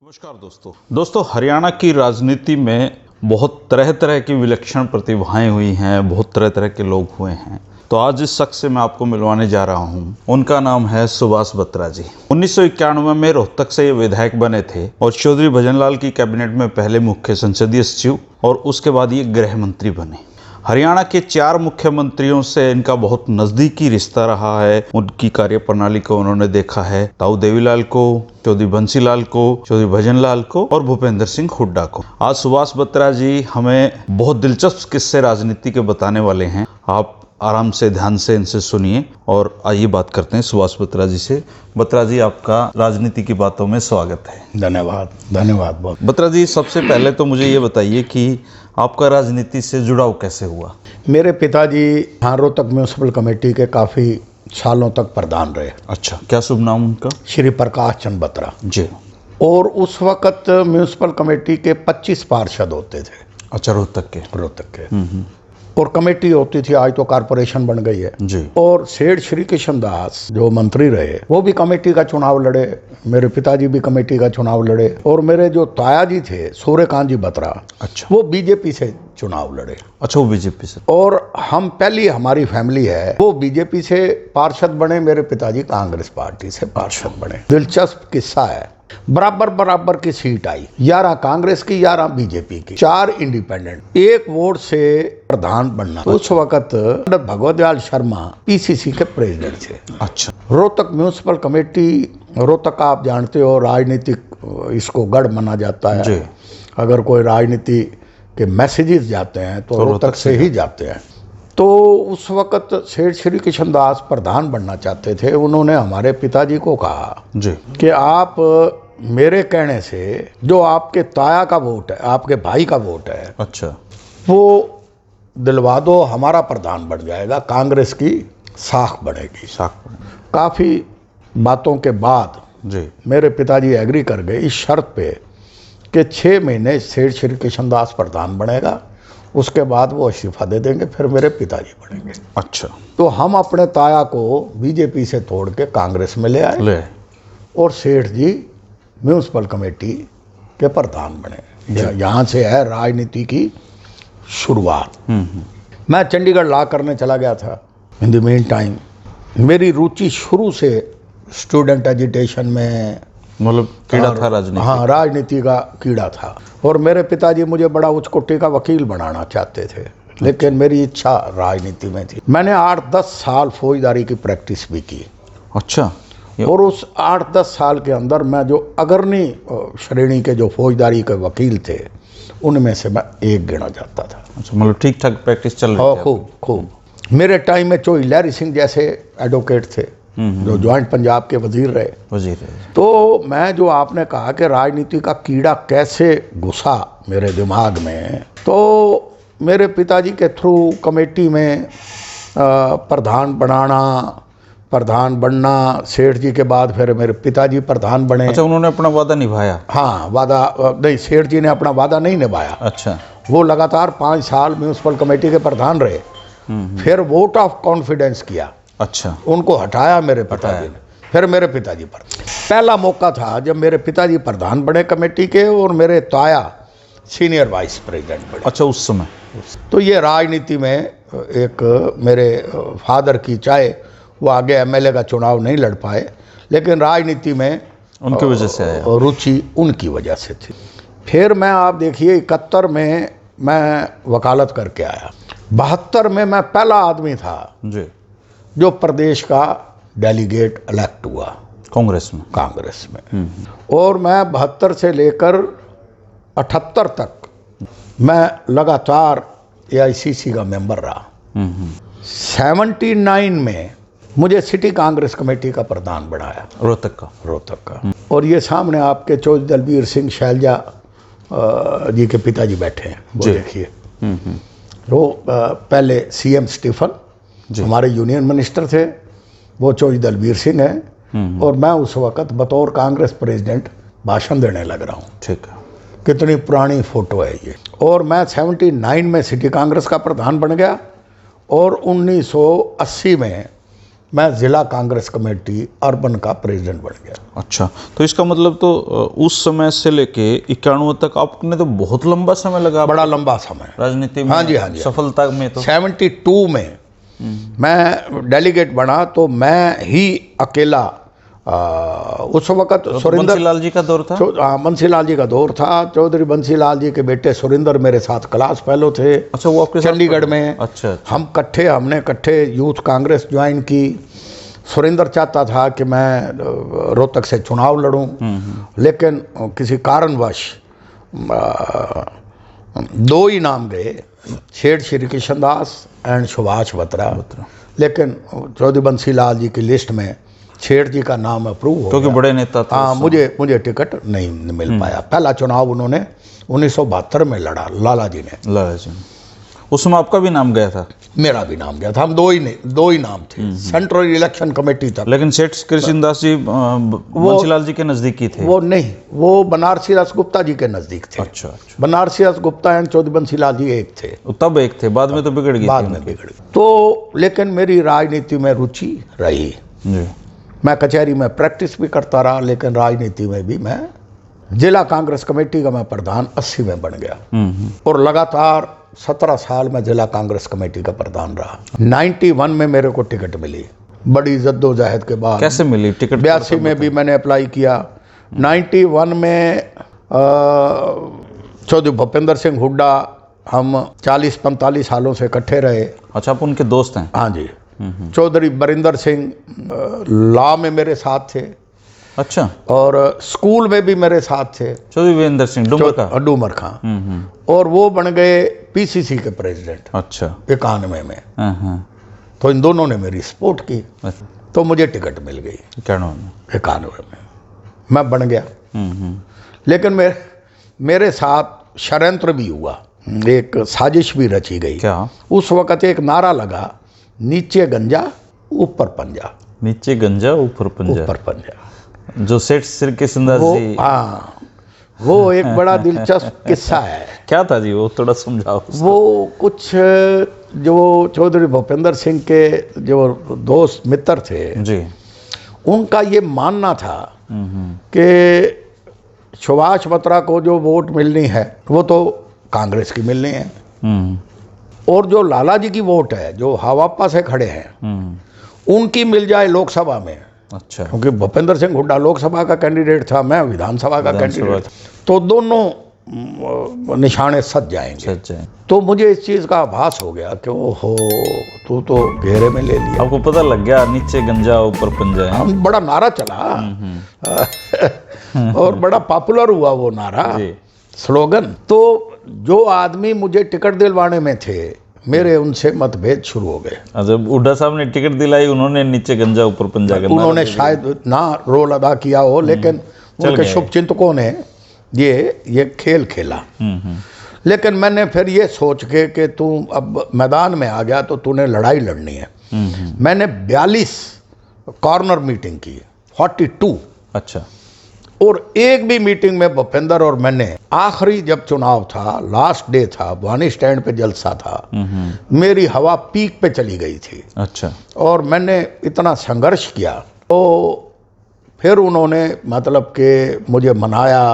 नमस्कार दोस्तों हरियाणा की राजनीति में बहुत तरह तरह की विलक्षण प्रतिभाएं हुई हैं, बहुत तरह तरह के लोग हुए हैं। तो आज जिस शख्स से मैं आपको मिलवाने जा रहा हूं, उनका नाम है सुभाष बत्रा जी। 1991 में रोहतक से ये विधायक बने थे और चौधरी भजनलाल की कैबिनेट में पहले मुख्य संसदीय सचिव और उसके बाद ये गृह मंत्री बने। हरियाणा के 4 मुख्यमंत्रियों से इनका बहुत नज़दीकी रिश्ता रहा है। उनकी कार्यप्रणाली को उन्होंने देखा है। ताऊ देवीलाल को, चौधरी बंसीलाल को, चौधरी भजनलाल को और भूपेंद्र सिंह हुड्डा को। आज सुभाष बत्रा जी हमें बहुत दिलचस्प किस्से राजनीति के बताने वाले हैं। आप आराम से ध्यान से इनसे सुनिए और आइए बात करते हैं सुभाष बत्रा जी से। बत्रा जी, आपका राजनीति की बातों में स्वागत है। धन्यवाद बहुत। बत्रा जी, सबसे पहले तो मुझे ये बताइए कि आपका राजनीति से जुड़ाव कैसे हुआ? मेरे पिताजी रोहतक म्यूनसिपल कमेटी के काफ़ी सालों तक प्रधान रहे। अच्छा, क्या शुभ नाम उनका? श्री प्रकाश चंद बत्रा जी। और उस वक्त म्यूनसिपल कमेटी के 25 पार्षद होते थे। अच्छा, रोहतक के। और कमेटी होती थी, आज तो कारपोरेशन बन गई है जी। और सेठ श्री कृष्ण दास जो मंत्री रहे वो भी कमेटी का चुनाव लड़े, मेरे पिताजी भी कमेटी का चुनाव लड़े और मेरे जो ताया जी थे सूर्यकांत जी बत्रा, अच्छा, वो बीजेपी से चुनाव लड़े। अच्छा, वो बीजेपी से। और हम पहली हमारी फैमिली है वो बीजेपी से पार्षद बने, मेरे पिताजी कांग्रेस पार्टी से पार्षद बने। दिलचस्प किस्सा है, बराबर की सीट आई, 11 कांग्रेस की 11 बीजेपी की, 4 इंडिपेंडेंट, 1 वोट से प्रधान बनना। उस वक्त भगवत दयाल शर्मा पीसीसी के प्रेसिडेंट थे। अच्छा। रोहतक म्यूनसिपल कमेटी, रोहतक आप जानते हो राजनीतिक इसको गढ़ माना जाता है जी। अगर कोई राजनीति के मैसेजेस जाते हैं तो रोहतक से ही जाते हैं। तो उस वक्त सेठ श्री कृष्ण दास प्रधान बनना चाहते थे। उन्होंने हमारे पिताजी को कहा जी कि आप मेरे कहने से जो आपके ताया का वोट है, आपके भाई का वोट है, अच्छा, वो दिलवा दो, हमारा प्रधान बन जाएगा, कांग्रेस की साख बनेगी। काफ़ी बातों के बाद जी मेरे पिताजी एग्री कर गए इस शर्त पे कि 6 महीने सेठ श्री कृष्ण दास प्रधान बनेगा, उसके बाद वो इस्तीफा दे देंगे, फिर मेरे पिताजी बनेंगे। अच्छा। तो हम अपने ताया को बीजेपी से तोड़ के कांग्रेस में ले आए और सेठ जी म्यूनसिपल कमेटी के प्रधान बने। यहाँ से है राजनीति की शुरुआत। मैं चंडीगढ़ लॉ करने चला गया था। इन द मीन टाइम मेरी रुचि शुरू से स्टूडेंट एजुटेशन में, मतलब कीड़ा था राजनीति। हाँ, राजनीति का कीड़ा था और मेरे पिताजी मुझे बड़ा उच्च कोटि का वकील बनाना चाहते थे, लेकिन मेरी इच्छा राजनीति में थी। मैंने 8-10 साल फौजदारी की प्रैक्टिस भी की। अच्छा। और उस 8-10 साल के अंदर मैं जो अग्रणी श्रेणी के जो फौजदारी के वकील थे उनमें से मैं एक गिना जाता था। अच्छा, मतलब ठीक ठाक प्रैक्टिस चल रही थी? खूब। मेरे टाइम में चौधरी लहरी सिंह जैसे एडवोकेट थे जो ज्वाइंट पंजाब के वजीर रहे। तो मैं जो आपने कहा कि राजनीति का कीड़ा कैसे घुसा मेरे दिमाग में, तो मेरे पिताजी के थ्रू कमेटी में प्रधान बनना, सेठ जी के बाद फिर मेरे पिताजी प्रधान बने। अच्छा, उन्होंने अपना वादा निभाया? हाँ, वादा नहीं, सेठ जी ने अपना वादा नहीं निभाया। अच्छा। वो लगातार 5 साल म्यूनसिपल कमेटी के प्रधान रहे, फिर वोट ऑफ कॉन्फिडेंस किया। अच्छा। उनको हटाया मेरे पिताजी ने, फिर मेरे पिताजी पर। पहला मौका था जब मेरे पिताजी प्रधान बने कमेटी के और मेरे ताया सीनियर वाइस प्रेसिडेंट बने। अच्छा, उस समय। तो ये राजनीति में एक मेरे फादर की, चाहे वो आगे एमएलए का चुनाव नहीं लड़ पाए, लेकिन राजनीति में उनकी वजह से आया, रुचि उनकी वजह से थी। फिर मैं, आप देखिए, 71 में मैं वकालत करके आया। 72 में मैं पहला आदमी था जी जो प्रदेश का डेलीगेट इलेक्ट हुआ कांग्रेस में। और मैं 72 से लेकर 78 तक मैं लगातार एआईसीसी का मेंबर रहा। 79 में मुझे सिटी कांग्रेस कमेटी का प्रधान बनाया, रोहतक का। और ये सामने आपके चौधरी दलबीर सिंह शैलजा जी के पिताजी बैठे हैं, वो देखिए। वो पहले सीएम स्टीफन हमारे यूनियन मिनिस्टर थे, वो चौधरी दलबीर सिंह हैं और मैं उस वक्त बतौर कांग्रेस प्रेसिडेंट भाषण देने लग रहा हूँ। ठीक है। कितनी पुरानी फोटो है ये। और मैं 79 में सिटी कांग्रेस का प्रधान बन गया और 1980 में मैं जिला कांग्रेस कमेटी अर्बन का प्रेसिडेंट बन गया। अच्छा, तो इसका मतलब तो उस समय से लेके 91 तक आपने तो बहुत लंबा समय लगा बड़ा लंबा समय राजनीति में। हाँ जी, हाँ जी। सफलता में तो 72 में मैं डेलीगेट बना तो मैं ही अकेला उस वक्त सुरेंद्र बंसीलाल जी का दौर था। बंसीलाल जी का दौर था। चौधरी बंसीलाल जी के बेटे सुरेंद्र मेरे साथ क्लास फेलो थे। अच्छा, वो आपके साथ चंडीगढ़ में। अच्छा। हमने इकट्ठे यूथ कांग्रेस ज्वाइन की। सुरेंद्र चाहता था कि मैं रोहतक से चुनाव लड़ूं, लेकिन किसी कारणवश दो ही नाम गए, शेठ श्री कृष्णदास एंड सुभाष बत्रा। लेकिन चौधरी बंसीलाल जी की लिस्ट में शेठ जी का नाम अप्रूव हो क्योंकि गया। बड़े नेता थे। हाँ, मुझे टिकट नहीं मिल पाया। पहला चुनाव उन्होंने 1972 में लड़ा, लाला जी ने। उसमें आपका भी नाम गया था? मेरा भी नाम गया था। हम दो ही नाम थे सेंट्रल इलेक्शन कमेटी तक। लेकिन सेठ कृष्णदास जी बंसीलाल जी के नजदीकी थे? वो नहीं, वो बनारसी दास गुप्ता जी के नजदीक थे। अच्छा। बनारसी दास गुप्ता एंड चौधरी बंसीलाल जी एक थे। तब एक थे, बाद में तो बिगड़ गई। बाद में बिगड़ गई। तो लेकिन मेरी राजनीति में रुचि रही जी। मैं कचहरी में प्रैक्टिस भी करता रहा, लेकिन राजनीति में भी मैं जिला कांग्रेस कमेटी का मैं प्रधान 80 में बन गया। और लगातार 17 साल में जिला कांग्रेस कमेटी का प्रधान रहा। 91 में मेरे को टिकट मिली, बड़ी जद्दोजहद के बाद। कैसे मिली टिकट? 82 में भी मैंने अप्लाई किया। 91 में चौधरी भूपेंद्र सिंह हुड्डा, हम 40-45 सालों से इकट्ठे रहे। अच्छा, आप उनके दोस्त हैं? हाँ जी। चौधरी बरिंदर सिंह लॉ में मेरे साथ थे। अच्छा। और स्कूल में भी मेरे साथ थे। चौधरी वीरेंद्र सिंह डूमर खां। और वो बन गए पीसीसी के प्रेसिडेंट। अच्छा। 91 में। तो इन दोनों ने मेरी सपोर्ट की। तो मुझे टिकट मिल गई 91 में। मैं बन गया। लेकिन मेरे साथ षड्यंत्र भी हुआ, एक साजिश भी रची गई। क्या? उस वक्त एक नारा लगा, नीचे गंजा ऊपर पंजा। नीचे गंजा ऊपर पंजा। ऊपर पंजा। जो सेठ श्री कृष्णदास जी। हाँ, वो एक बड़ा दिलचस्प किस्सा है। क्या था जी वो? थोड़ा समझाओ। वो कुछ जो चौधरी भूपेंद्र सिंह के जो दोस्त मित्र थे जी, उनका ये मानना था कि सुभाष बत्रा को जो वोट मिलनी है वो तो कांग्रेस की मिलनी है, और जो लाला जी की वोट है जो हवाप्पा से खड़े हैं उनकी मिल जाए लोकसभा में। अच्छा। क्योंकि भूपेंद्र सिंह हुड्डा लोकसभा का कैंडिडेट था, मैं विधानसभा का कैंडिडेट, तो दोनों निशाने सज जाएंगे। तो मुझे इस चीज़ का आभास हो गया कि ओहो, तू तो घेरे में ले लिया। आपको पता लग गया नीचे गंजा ऊपर पंजा है। हम बड़ा नारा चला और बड़ा पॉपुलर हुआ वो नारा, स्लोगन। तो जो आदमी मुझे टिकट दिलवाने में थे, मेरे उनसे मतभेद शुरू हो गए। जब हुड्डा साहब ने टिकट दिलाई, उन्होंने नीचे गंजा ऊपर पंजा करना, उन्होंने शायद ना रोल अदा किया हो, लेकिन उनके शुभचिंतकों ने ये खेल खेला। लेकिन मैंने फिर ये सोच के कि तू अब मैदान में आ गया तो तूने लड़ाई लड़नी है। मैंने 42 कॉर्नर मीटिंग की, 42। अच्छा। और एक भी मीटिंग में भूपेंद्र और मैंने, आखिरी जब चुनाव था, लास्ट डे था, भवानी स्टैंड पे जलसा था, मेरी हवा पीक पे चली गई थी। अच्छा। और मैंने इतना संघर्ष किया, तो फिर उन्होंने मतलब कि मुझे मनाया,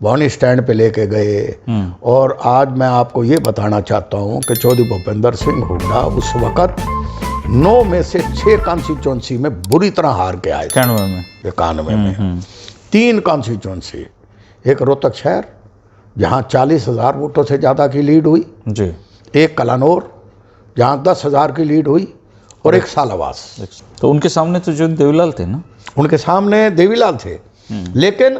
भवानी स्टैंड पे लेके गए। और आज मैं आपको ये बताना चाहता हूँ कि चौधरी भूपेंद्र सिंह हुड्डा उस वक़्त 9 में से 6 कॉन्स्टिट्यूंसी में बुरी तरह हार के आए। 91 में 3 कॉन्स्टिट्यूंसी, एक रोहतक शहर जहाँ 40,000 वोटों से ज़्यादा की लीड हुई जी, एक कलानौर जहाँ 10,000 की लीड हुई, और एक सालावास। तो उनके सामने तो जो देवीलाल थे ना, उनके सामने देवीलाल थे। लेकिन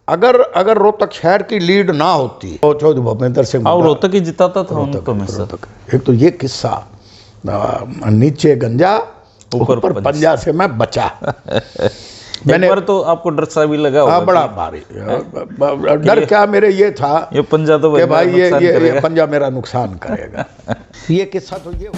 अगर रोहतक शहर की लीड ना होती तो चौधरी भूपेंद्र सिंह रोहतक ही जिताता था उनको में से। एक तो ये किस्सा, नीचे गंजा ऊपर पंजा से मैं बचा। मैंने पर तो आपको डर सा भी लगा होगा? बड़ा भारी डर। क्या मेरे ये था, ये पंजा तो भाई ये पंजा मेरा नुकसान करेगा। ये किस्सा तो ये